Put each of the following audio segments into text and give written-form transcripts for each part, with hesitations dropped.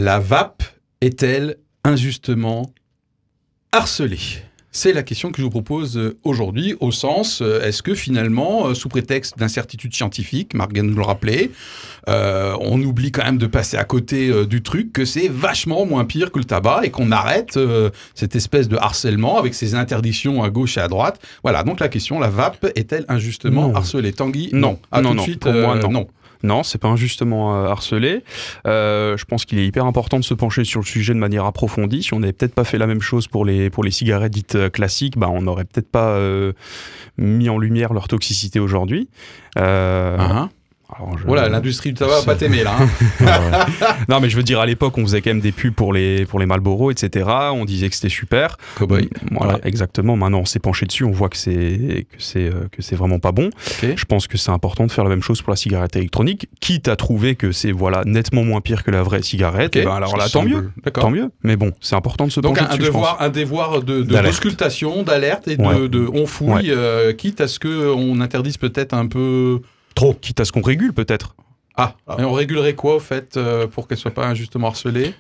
La vape est-elle injustement harcelée? C'est la question que je vous propose aujourd'hui, au sens, est-ce que finalement, sous prétexte d'incertitude scientifique, Marc vient de nous le rappeler, on oublie quand même de passer à côté du truc, que c'est vachement moins pire que le tabac et qu'on arrête cette espèce de harcèlement avec ces interdictions à gauche et à droite. Voilà, donc la question, la vape est-elle injustement harcelée? Tanguy? Non. Ah, non, tout de non. suite, Pour moi, non. non. Non, c'est pas injustement harcelé. Je pense qu'il est hyper important de se pencher sur le sujet de manière approfondie. Si on n'avait peut-être pas fait la même chose pour les cigarettes dites classiques, on n'aurait peut-être pas mis en lumière leur toxicité aujourd'hui. Voilà, l'industrie du tabac va pas t'aimer là. Hein. Non, mais je veux dire, à l'époque, on faisait quand même des pubs pour les Marlboro, etc. On disait que c'était super. Cowboy. Voilà, Ouais. exactement. Maintenant, on s'est penché dessus, on voit que c'est vraiment pas bon. Okay. Je pense que c'est important de faire la même chose pour la cigarette électronique, quitte à trouver que c'est nettement moins pire que la vraie cigarette. Okay. Alors là, tant mieux. Tant mieux. Mais bon, c'est important de se pencher dessus. Donc un devoir de d'auscultation, d'alerte et de on fouille, quitte à ce qu'on interdise peut-être un peu. Trop. Quitte à ce qu'on régule, peut-être. Et on régulerait quoi, au fait, pour qu'elle soit pas injustement harcelée?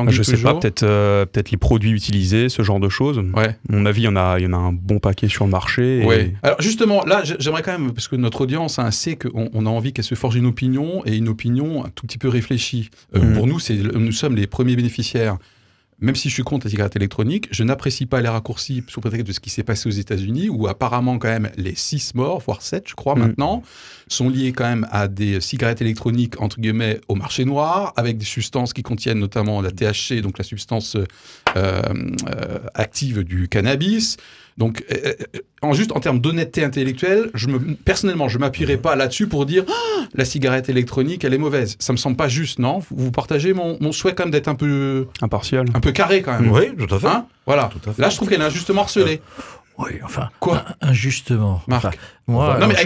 Je sais pas, peut-être les produits utilisés, ce genre de choses. Ouais. À mon avis, il y en a un bon paquet sur le marché. Ouais. Alors justement, là, j'aimerais quand même, parce que notre audience sait qu'on a envie qu'elle se forge une opinion, et une opinion un tout petit peu réfléchie. Pour nous, nous sommes les premiers bénéficiaires. Même si je suis contre la cigarette électronique, je n'apprécie pas les raccourcis sous prétexte de ce qui s'est passé aux États-Unis, où apparemment quand même les 6 morts, voire 7, je crois maintenant, sont liés quand même à des cigarettes électroniques, entre guillemets, au marché noir, avec des substances qui contiennent notamment la THC, donc la substance active du cannabis. Donc, juste en termes d'honnêteté intellectuelle, personnellement, je ne m'appuierai pas là-dessus pour dire la cigarette électronique, elle est mauvaise. Ça ne me semble pas juste, non? Vous partagez mon souhait quand même d'être un peu... impartial. Un peu carré quand même. Oui, tout à fait. Voilà. Tout à fait. Là, je trouve qu'elle est injustement harcelée. Oui, enfin, quoi? Injustement. Marc. Enfin, moi, non, mais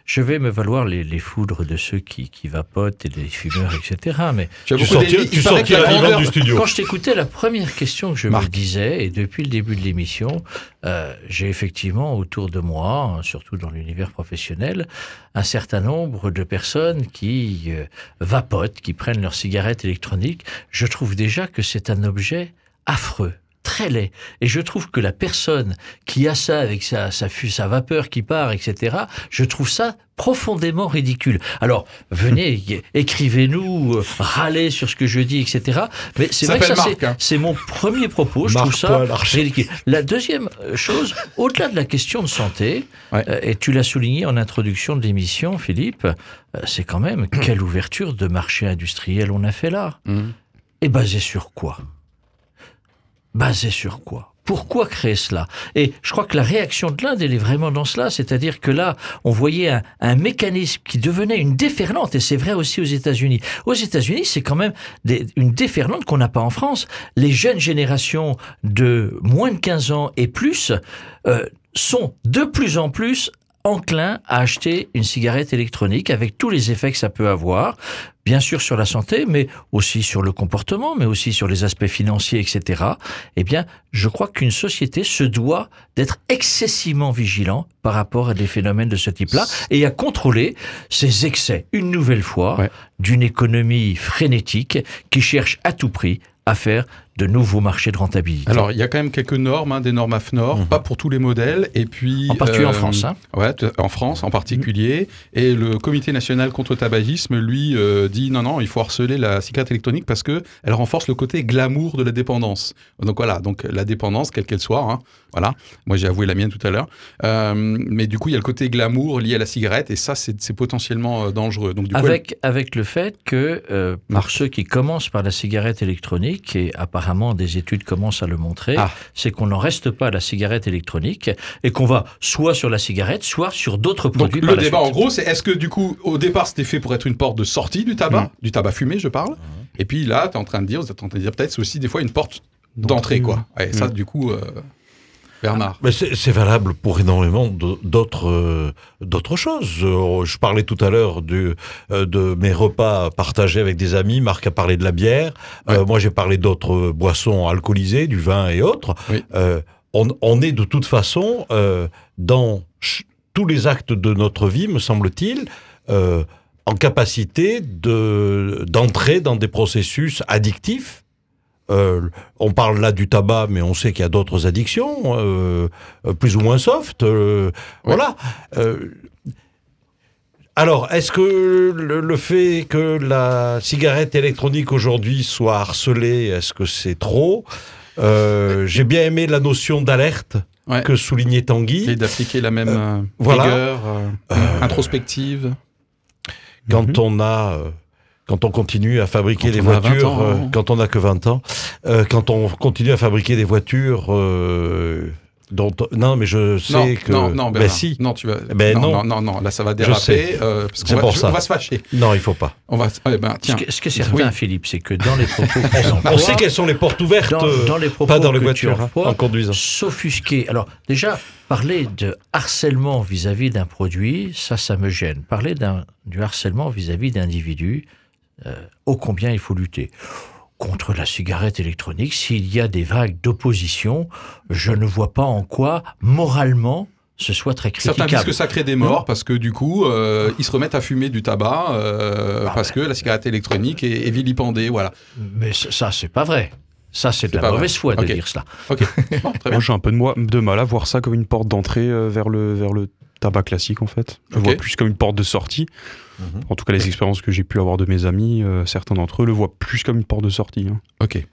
je vais me valoir les foudres de ceux qui vapotent et des fumeurs, etc. Mais tu sortiras vivant du studio. Quand je t'écoutais, la première question que je me disais, et depuis le début de l'émission, j'ai effectivement autour de moi, surtout dans l'univers professionnel, un certain nombre de personnes qui vapotent, qui prennent leur cigarette électronique. Je trouve déjà que c'est un objet affreux. Très laid. Et je trouve que la personne qui a ça avec sa vapeur qui part, etc., je trouve ça profondément ridicule. Alors, venez, écrivez-nous, râlez sur ce que je dis, etc. Mais c'est vrai que ça, c'est mon premier propos. Je trouve ça ridicule. La deuxième chose, au-delà de la question de santé, et tu l'as souligné en introduction de l'émission, Philippe, c'est quand même quelle ouverture de marché industriel on a fait là. Et basé sur quoi? Basé sur quoi? Pourquoi créer cela? Et je crois que la réaction de l'Inde, elle est vraiment dans cela, c'est-à-dire que là, on voyait un mécanisme qui devenait une déferlante, et c'est vrai aussi aux États-Unis. Aux États-Unis, c'est quand même une déferlante qu'on n'a pas en France. Les jeunes générations de moins de 15 ans et plus sont de plus en plus enclins à acheter une cigarette électronique avec tous les effets que ça peut avoir, bien sûr sur la santé, mais aussi sur le comportement, mais aussi sur les aspects financiers, etc. Eh bien, je crois qu'une société se doit d'être excessivement vigilant par rapport à des phénomènes de ce type-là et à contrôler ces excès, une nouvelle fois, d'une économie frénétique qui cherche à tout prix à faire de nouveaux marchés de rentabilité. Alors, il y a quand même quelques normes, des normes AFNOR, pas pour tous les modèles, et puis... En particulier en France. Ouais, en France en particulier. Et le Comité national contre le tabagisme, lui, dit non, il faut harceler la cigarette électronique parce qu'elle renforce le côté glamour de la dépendance. Donc voilà, la dépendance, quelle qu'elle soit, voilà. Moi, j'ai avoué la mienne tout à l'heure. Mais du coup, il y a le côté glamour lié à la cigarette, et ça, c'est potentiellement dangereux. Donc, du coup, avec le fait que, pour ceux qui commencent par la cigarette électronique, et apparemment des études commencent à le montrer, c'est qu'on n'en reste pas à la cigarette électronique, et qu'on va soit sur la cigarette, soit sur d'autres produits. Donc, le débat, en gros, c'est est-ce que, du coup, au départ, c'était fait pour être une porte de sortie du tabac, du tabac fumé, je parle, et puis là, vous êtes en train de dire peut-être c'est aussi des fois une porte d'entrée, quoi. Et ça, du coup... Bernard. Mais c'est valable pour énormément d'autres choses. Je parlais tout à l'heure de mes repas partagés avec des amis. Marc a parlé de la bière. Moi, j'ai parlé d'autres boissons alcoolisées, du vin et autres. Oui. On est de toute façon dans tous les actes de notre vie, me semble-t-il, en capacité d'entrer dans des processus addictifs. On parle là du tabac, mais on sait qu'il y a d'autres addictions, plus ou moins soft. Voilà. Alors, est-ce que le fait que la cigarette électronique aujourd'hui soit harcelée, est-ce que c'est trop ? J'ai bien aimé la notion d'alerte que soulignait Tanguy. Et d'appliquer la même rigueur introspective. Quand on continue à fabriquer des voitures, quand on n'a que 20 ans, quand on continue à fabriquer des voitures non, mais je sais que... Non, ben si. Non, tu vas... Ben non, là, ça va déraper. Parce qu'on on va se fâcher. Non, il ne faut pas. Tiens. Ce qui est certain, Philippe, c'est que dans les propos que tu emploies... On sait quelles sont les portes ouvertes, dans les propos pas dans les que voitures, tu emploies, en conduisant. S'offusquer. Alors, déjà, parler de harcèlement vis-à-vis d'un produit, ça me gêne. Parler du harcèlement vis-à-vis d'individus, ô combien il faut lutter. Contre la cigarette électronique, s'il y a des vagues d'opposition, je ne vois pas en quoi, moralement, ce soit très critiquable. Certains disent que ça crée des morts, parce que du coup, ils se remettent à fumer du tabac, parce que la cigarette électronique est vilipendée, voilà. Mais ça, c'est pas vrai. Ça, c'est de la mauvaise foi de dire cela. Ok. Bon, très bien. Moi, j'ai un peu de mal à voir ça comme une porte d'entrée vers le tabac classique, en fait. Je vois plus comme une porte de sortie. En tout cas, les expériences que j'ai pu avoir de mes amis, certains d'entre eux le voient plus comme une porte de sortie. Ok.